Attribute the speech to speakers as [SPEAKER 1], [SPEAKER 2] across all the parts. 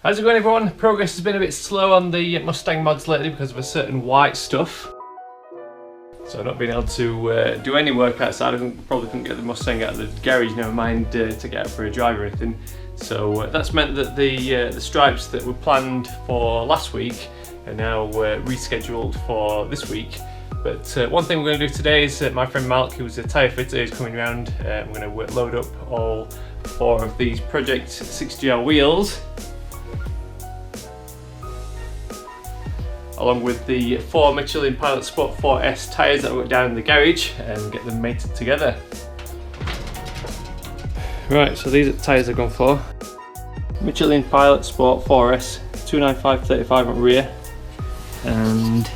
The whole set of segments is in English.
[SPEAKER 1] How's it going, everyone? Progress has been a bit slow on the Mustang mods lately because of a certain white stuff. So I've not been able to do any work outside. Probably couldn't get the Mustang out of the garage, never mind to get out for a drive or anything. So that's meant that the stripes that were planned for last week are now rescheduled for this week. But one thing we're going to do today is my friend Malk, who's a tyre fitter, is coming around. I'm going to load up all 4 of these Project 6GR wheels, along with the 4 Michelin Pilot Sport 4S tyres that I've got down in the garage, and get them mated together. Right, so these are the tyres I've gone for. Michelin Pilot Sport 4S, 295/35 on rear, and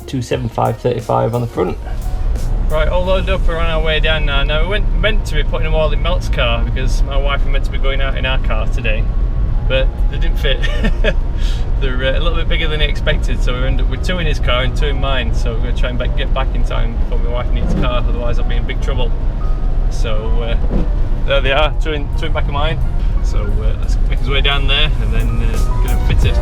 [SPEAKER 1] 275/35 on the front. Right, all loaded up, we're on our way down now. Now we meant to be putting them all in Melt's car because my wife was meant to be going out in our car today, but they didn't fit. They're a little bit bigger than he expected, so we ended up with 2 in his car and 2 in mine. So we're going to try and get back in time before my wife needs a car, otherwise I'll be in big trouble. So there they are, 2 in back of mine. So let's make his way down there and then get them fitted.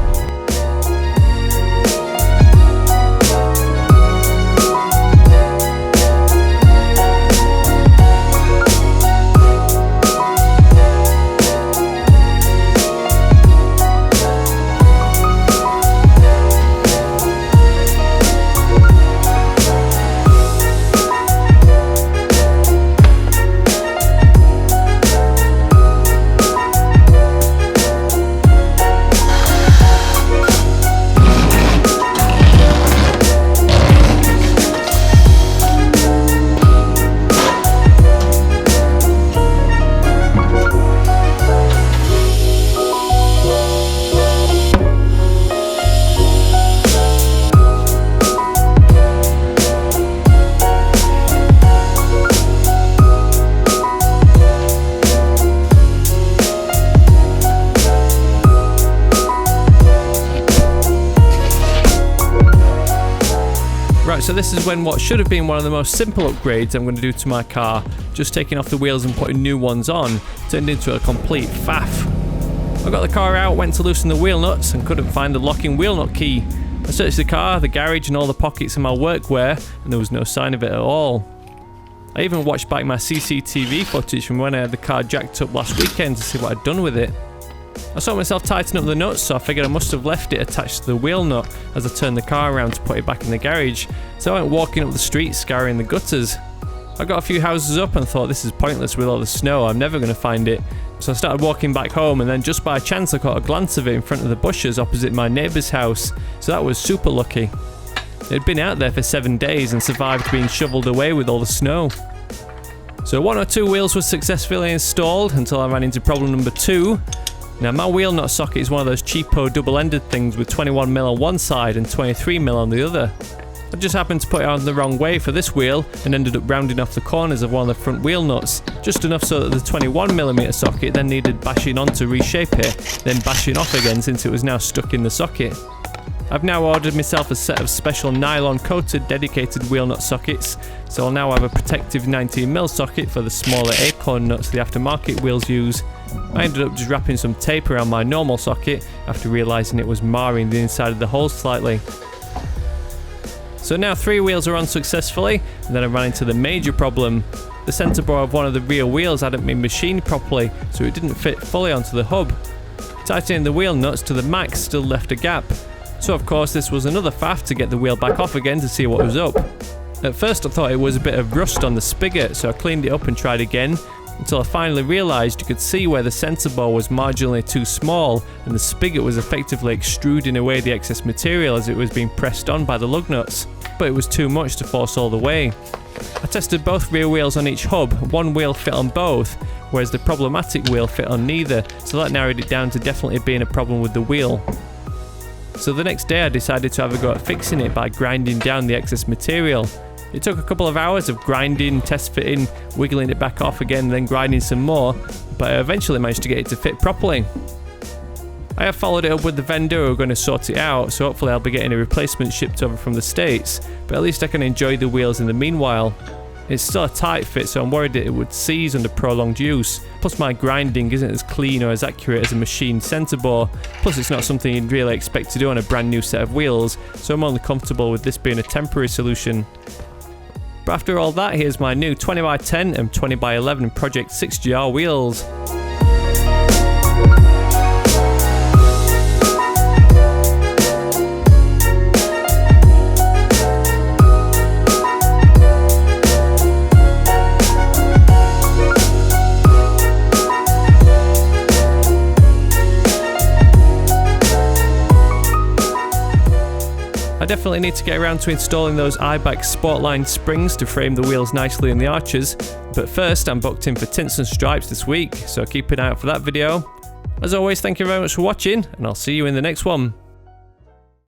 [SPEAKER 1] Right, so this is when what should have been one of the most simple upgrades I'm going to do to my car, just taking off the wheels and putting new ones on, turned into a complete faff. I got the car out, went to loosen the wheel nuts and couldn't find the locking wheel nut key. I searched the car, the garage and all the pockets of my workwear, and there was no sign of it at all. I even watched back my CCTV footage from when I had the car jacked up last weekend to see what I'd done with it. I saw myself tighten up the nuts, so I figured I must have left it attached to the wheel nut as I turned the car around to put it back in the garage, so I went walking up the street scouring the gutters. I got a few houses up and thought, this is pointless with all the snow, I'm never going to find it. So I started walking back home, and then just by chance I caught a glance of it in front of the bushes opposite my neighbour's house, so that was super lucky. It had been out there for 7 days and survived being shoveled away with all the snow. So 1 or 2 wheels were successfully installed until I ran into problem number 2. Now my wheel nut socket is one of those cheapo double-ended things with 21mm on one side and 23mm on the other. I just happened to put it on the wrong way for this wheel and ended up rounding off the corners of one of the front wheel nuts, just enough so that the 21mm socket then needed bashing on to reshape it, then bashing off again since it was now stuck in the socket. I've now ordered myself a set of special nylon coated dedicated wheel nut sockets, so I'll now have a protective 19mm socket for the smaller acorn nuts the aftermarket wheels use. I ended up just wrapping some tape around my normal socket after realising it was marring the inside of the hole slightly. So now 3 wheels are on successfully, and then I ran into the major problem. The centre bore of one of the rear wheels hadn't been machined properly, so it didn't fit fully onto the hub. Tightening the wheel nuts to the max still left a gap. So of course this was another faff to get the wheel back off again to see what was up. At first I thought it was a bit of rust on the spigot, so I cleaned it up and tried again, until I finally realised you could see where the centre bore was marginally too small and the spigot was effectively extruding away the excess material as it was being pressed on by the lug nuts, but it was too much to force all the way. I tested both rear wheels on each hub, one wheel fit on both, whereas the problematic wheel fit on neither, so that narrowed it down to definitely being a problem with the wheel. So the next day I decided to have a go at fixing it by grinding down the excess material. It took a couple of hours of grinding, test fitting, wiggling it back off again, then grinding some more, but I eventually managed to get it to fit properly. I have followed it up with the vendor who are going to sort it out, so hopefully I'll be getting a replacement shipped over from the States, but at least I can enjoy the wheels in the meanwhile. It's still a tight fit, so I'm worried that it would seize under prolonged use. Plus my grinding isn't as clean or as accurate as a machined centre bore. Plus it's not something you'd really expect to do on a brand new set of wheels, so I'm only comfortable with this being a temporary solution. But after all that, here's my new 20x10 and 20x11 Project 6GR wheels. I definitely need to get around to installing those iBike Sportline springs to frame the wheels nicely in the arches, but first I'm booked in for tints and stripes this week, so keep an eye out for that video. As always, thank you very much for watching, and I'll see you in the next one.